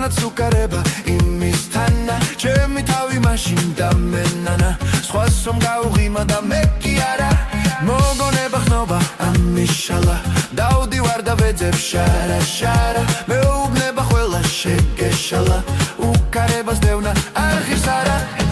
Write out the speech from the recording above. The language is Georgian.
რადგანაც უკარება იმისთანა ჩემი თავი მაშინ დამენანა სხვას რომ გაუღიმა და მე კი არა მოგონება ხნობა ამიშალა დავდივარ და ვეძებ შარა შარა მეუბნება ყველა შეგეშალა უკარებას დევნა არ ღირს არა